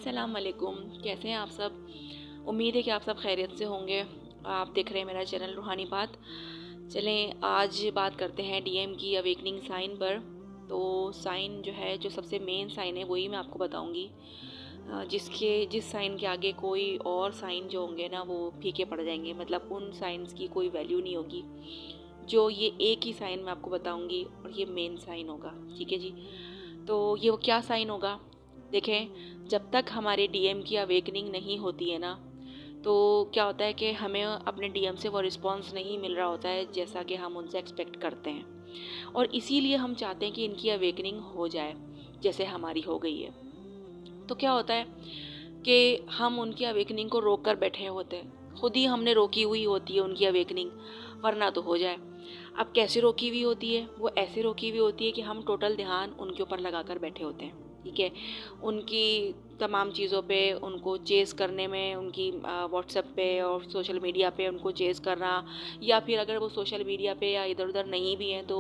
अस्सलाम वालेकुम। कैसे हैं आप सब? उम्मीद है कि आप सब खैरियत से होंगे। आप देख रहे हैं मेरा चैनल रूहानी बात। चलें आज बात करते हैं डीएम की अवेकनिंग साइन पर। तो साइन जो है, जो सबसे मेन साइन है वही मैं आपको बताऊंगी। जिस साइन के आगे कोई और साइन जो होंगे ना वो फीके पड़ जाएंगे, मतलब उन साइंस की कोई वैल्यू नहीं होगी। जो ये एक ही साइन मैं आपको बताऊंगी और ये मेन साइन होगा। ठीक है जी। तो ये वो क्या साइन होगा? देखें, जब तक हमारे डीएम की अवेकनिंग नहीं होती है ना, तो क्या होता है कि हमें अपने डीएम से वो रिस्पांस नहीं मिल रहा होता है जैसा कि हम उनसे एक्सपेक्ट करते हैं, और इसीलिए हम चाहते हैं कि इनकी अवेकनिंग हो जाए जैसे हमारी हो गई है। तो क्या होता है कि हम उनकी अवेकनिंग को रोक कर बैठे होते हैं, खुद ही हमने रोकी हुई होती है उनकी अवेकनिंग, वरना तो हो जाए। अब कैसे रोकी हुई होती है? वो ऐसे रोकी हुई होती है कि हम टोटल ध्यान उनके ऊपर लगा कर बैठे होते हैं। ठीक है, उनकी तमाम चीज़ों पे उनको चेज़ करने में, उनकी व्हाट्सएप पे और सोशल मीडिया पे उनको चेज़ करना, या फिर अगर वो सोशल मीडिया पे या इधर उधर नहीं भी हैं तो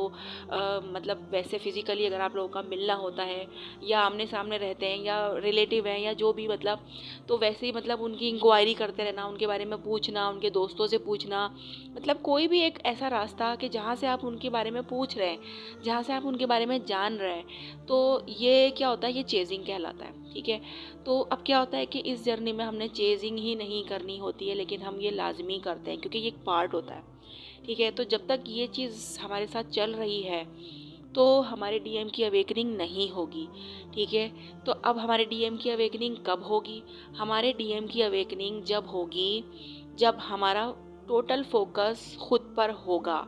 मतलब वैसे फ़िज़िकली अगर आप लोगों का मिलना होता है या आमने सामने रहते हैं या रिलेटिव हैं या जो भी, मतलब तो वैसे ही मतलब उनकी इंक्वायरी करते रहना, उनके बारे में पूछना, उनके दोस्तों से पूछना, मतलब कोई भी एक ऐसा रास्ता कि जहाँ से आप उनके बारे में पूछ रहे हैं, जहाँ से आप उनके बारे में जान रहे हैं, तो ये क्या होता है? ये चेजिंग कहलाता है। ठीक है, तो अब क्या होता है कि इस जर्नी में हमने चेजिंग ही नहीं करनी होती है, लेकिन हम ये लाजमी करते हैं क्योंकि ये एक पार्ट होता है। ठीक है, तो जब तक ये चीज़ हमारे साथ चल रही है तो हमारे डीएम की अवेकनिंग नहीं होगी। ठीक है, तो अब हमारे डीएम की अवेकनिंग कब होगी? हमारे डीएम की अवेकनिंग जब होगी जब हमारा टोटल फोकस खुद पर होगा,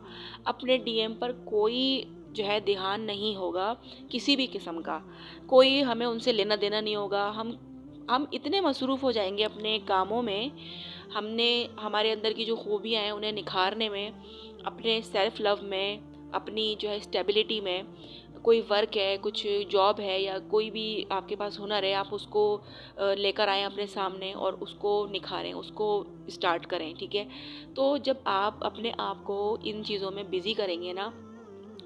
अपने डीएम पर कोई जो है ध्यान नहीं होगा किसी भी किस्म का, कोई हमें उनसे लेना देना नहीं होगा। हम इतने मसरूफ़ हो जाएंगे अपने कामों में, हमने हमारे अंदर की जो खूबियाँ हैं उन्हें निखारने में, अपने सेल्फ लव में, अपनी जो है स्टेबिलिटी में, कोई वर्क है, कुछ जॉब है या कोई भी आपके पास हुनर है, आप उसको लेकर आएँ अपने सामने और उसको निखारें, उसको स्टार्ट करें। ठीक है, तो जब आप अपने आप को इन चीज़ों में बिज़ी करेंगे ना,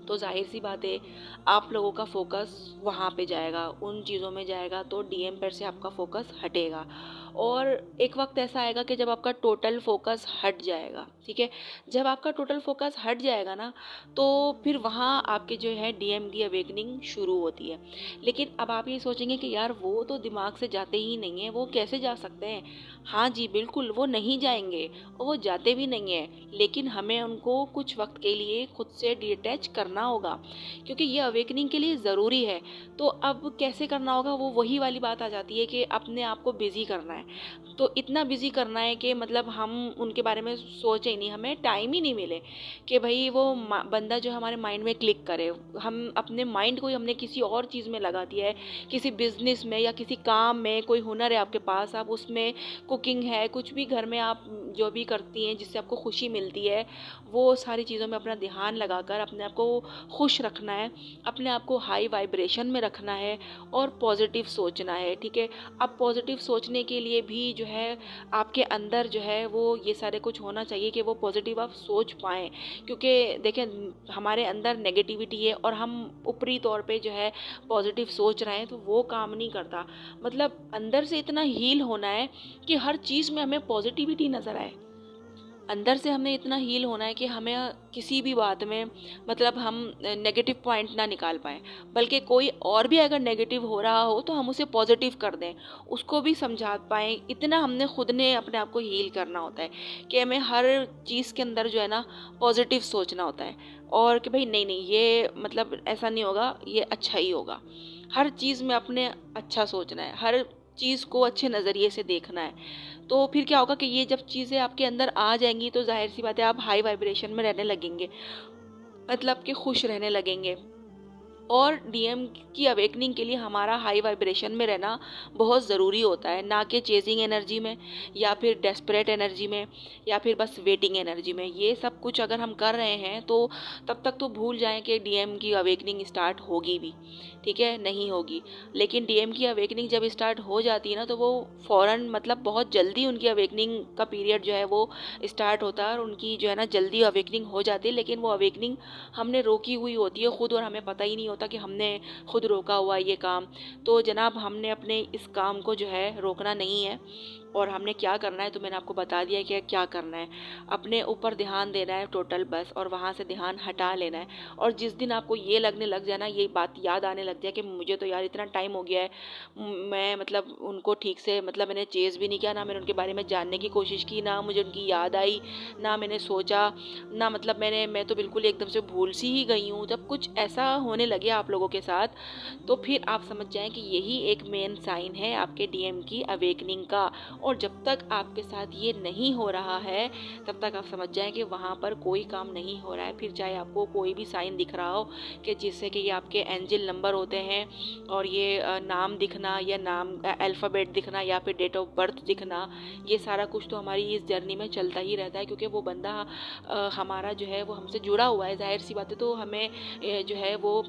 तो जाहिर सी बात है आप लोगों का फोकस वहाँ पे जाएगा, उन चीज़ों में जाएगा, तो डीएम पर से आपका फोकस हटेगा। और एक वक्त ऐसा आएगा कि जब आपका टोटल फोकस हट जाएगा। ठीक है, जब आपका टोटल फोकस हट जाएगा ना, तो फिर वहाँ आपके जो है डीएम की अवेकनिंग शुरू होती है। लेकिन अब आप ये सोचेंगे कि यार वो तो दिमाग से जाते ही नहीं है, वो कैसे जा सकते हैं? हाँ जी बिल्कुल, वो नहीं जाएंगे और वो जाते भी नहीं हैं, लेकिन हमें उनको कुछ वक्त के लिए खुद से डिटैच करना होगा क्योंकि ये अवेकनिंग के लिए ज़रूरी है। तो अब कैसे करना होगा? वो वही वाली बात आ जाती है कि अपने आप को बिज़ी करना है। तो इतना बिज़ी करना है कि मतलब हम उनके बारे में सोचें ही नहीं, हमें टाइम ही नहीं मिले कि भाई वो बंदा जो हमारे माइंड में क्लिक करे। हम अपने माइंड को ही हमने किसी और चीज़ में लगा दिया है, किसी बिज़नेस में या किसी काम में। कोई हुनर है आपके पास, आप उसमें, कुकिंग है, कुछ भी घर में आप जो भी करती हैं जिससे आपको खुशी मिलती है, वो सारी चीज़ों में अपना ध्यान लगाकर अपने आप को खुश रखना है, अपने आप को हाई वाइब्रेशन में रखना है और पॉजिटिव सोचना है। ठीक है, अब पॉजिटिव सोचने के लिए भी जो है आपके अंदर जो है वो ये सारे कुछ होना चाहिए कि वो पॉजिटिव आप सोच पाएँ, क्योंकि देखें हमारे अंदर नेगेटिविटी है और हम ऊपरी तौर पे जो है पॉजिटिव सोच रहे हैं तो वो काम नहीं करता। मतलब अंदर से इतना हील होना है कि हर चीज़ में हमें पॉजिटिविटी नज़र आए। अंदर से हमें इतना हील होना है कि हमें किसी भी बात में, मतलब हम नेगेटिव पॉइंट ना निकाल पाएँ, बल्कि कोई और भी अगर नेगेटिव हो रहा हो तो हम उसे पॉजिटिव कर दें, उसको भी समझा पाएँ। इतना हमने खुद ने अपने आप को हील करना होता है कि हमें हर चीज़ के अंदर जो है ना पॉजिटिव सोचना होता है, और कि भाई नहीं नहीं ये मतलब ऐसा नहीं होगा, ये अच्छा ही होगा। हर चीज़ में अपने अच्छा सोचना है, हर चीज़ को अच्छे नज़रिए से देखना है। तो फिर क्या होगा कि ये जब चीज़ें आपके अंदर आ जाएंगी तो जाहिर सी बात है आप हाई वाइब्रेशन में रहने लगेंगे, मतलब कि खुश रहने लगेंगे। और डीएम की अवेकनिंग के लिए हमारा हाई वाइब्रेशन में रहना बहुत ज़रूरी होता है, ना कि चेजिंग एनर्जी में या फिर डेस्परेट एनर्जी में या फिर बस वेटिंग एनर्जी में। ये सब कुछ अगर हम कर रहे हैं तो तब तक तो भूल जाएं कि डीएम की अवेकनिंग स्टार्ट होगी भी। ठीक है, नहीं होगी। लेकिन डीएम की अवेकनिंग जब स्टार्ट हो जाती है ना, तो वो फ़ौरन, मतलब बहुत जल्दी उनकी अवेकनिंग का पीरियड जो है वो स्टार्ट होता है और उनकी जो है ना जल्दी अवेकनिंग हो जाती है। लेकिन वो अवेकनिंग हमने रोकी हुई होती है खुद और हमें पता ही नहीं होता होता कि हमने खुद रोका हुआ ये काम। तो जनाब हमने अपने इस काम को जो है रोकना नहीं है, और हमने क्या करना है तो मैंने आपको बता दिया कि क्या करना है। अपने ऊपर ध्यान देना है टोटल बस, और वहाँ से ध्यान हटा लेना है। और जिस दिन आपको ये लगने लग जाए ना, ये बात याद आने लग जाए कि मुझे तो यार इतना टाइम हो गया है, मैं मतलब उनको ठीक से मतलब मैंने चेज़ भी नहीं किया, ना मैंने उनके बारे में जानने की कोशिश की, ना मुझे उनकी याद आई, ना मैंने सोचा, ना मतलब मैं तो बिल्कुल एकदम से भूल सी ही गई हूँ। जब कुछ ऐसा होने लगे आप लोगों के साथ, तो फिर आप समझ जाएं कि यही एक मेन साइन है आपके डीएम की अवेकनिंग का। और जब तक आपके साथ ये नहीं हो रहा है, तब तक आप समझ जाएं कि वहाँ पर कोई काम नहीं हो रहा है। फिर चाहे आपको कोई भी साइन दिख रहा हो कि जिससे कि ये आपके एंजल नंबर होते हैं, और ये नाम दिखना या नाम अल्फ़ाबेट दिखना या फिर डेट ऑफ बर्थ दिखना, ये सारा कुछ तो हमारी इस जर्नी में चलता ही रहता है, क्योंकि वो बंदा हमारा जो है वो हमसे जुड़ा हुआ है। ज़ाहिर सी बात है, तो हमें जो है वो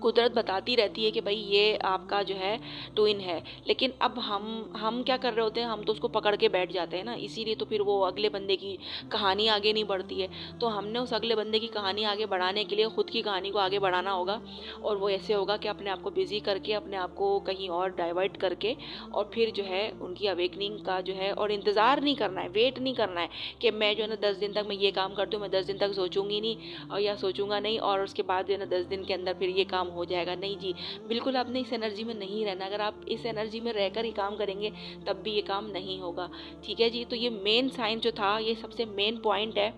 कुदरत बताती रहती है कि भाई ये आपका जो है ट्विन है। लेकिन अब हम क्या कर रहे होते हैं, हम तो उसको पकड़ के बैठ जाते हैं ना, इसीलिए तो फिर वो अगले बंदे की कहानी आगे नहीं बढ़ती है। तो हमने उस अगले बंदे की कहानी आगे बढ़ाने के लिए ख़ुद की कहानी को आगे बढ़ाना होगा। और वो ऐसे होगा कि अपने आप को बिज़ी करके, अपने आप को कहीं और डाइवर्ट करके, और फिर जो है उनकी अवेकनिंग का जो है, और इंतज़ार नहीं करना है, वेट नहीं करना है कि मैं जो है ना 10 दिन तक मैं ये काम करती हूँ, मैं 10 दिन तक सोचूंगी नहीं और या सोचूंगा नहीं, और उसके बाद जो है ना 10 दिन के अंदर फिर ये काम हो जाएगा। नहीं जी, बिल्कुल आपने इस एनर्जी में नहीं रहना। अगर आप इस एनर्जी में रहकर ही काम करेंगे तब भी ये काम नहीं होगा। ठीक है जी, तो ये मेन साइन जो था, ये सबसे मेन पॉइंट है।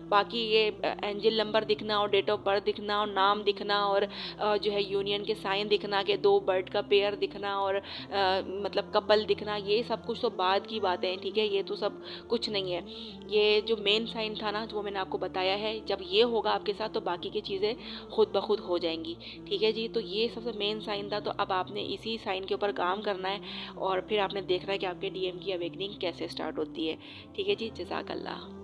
बाकी ये एंजल नंबर दिखना और डेट ऑफ बर्थ दिखना और नाम दिखना और जो है यूनियन के साइन दिखना कि 2 बर्ड का पेयर दिखना और मतलब कपल दिखना, ये सब कुछ तो बाद की बातें हैं। ठीक है, ये तो सब कुछ नहीं है। ये जो मेन साइन था ना, जो मैंने आपको बताया है, जब ये होगा आपके साथ तो बाकी की चीज़ें खुद ब खुद हो जाएंगी। ठीक है जी, तो ये सबसे मेन साइन था। तो अब आपने इसी साइन के ऊपर काम करना है, और फिर आपने देखना है कि आपके डीएम की अवेकनिंग कैसे स्टार्ट होती है। ठीक है जी, जज़ाकल्लाह।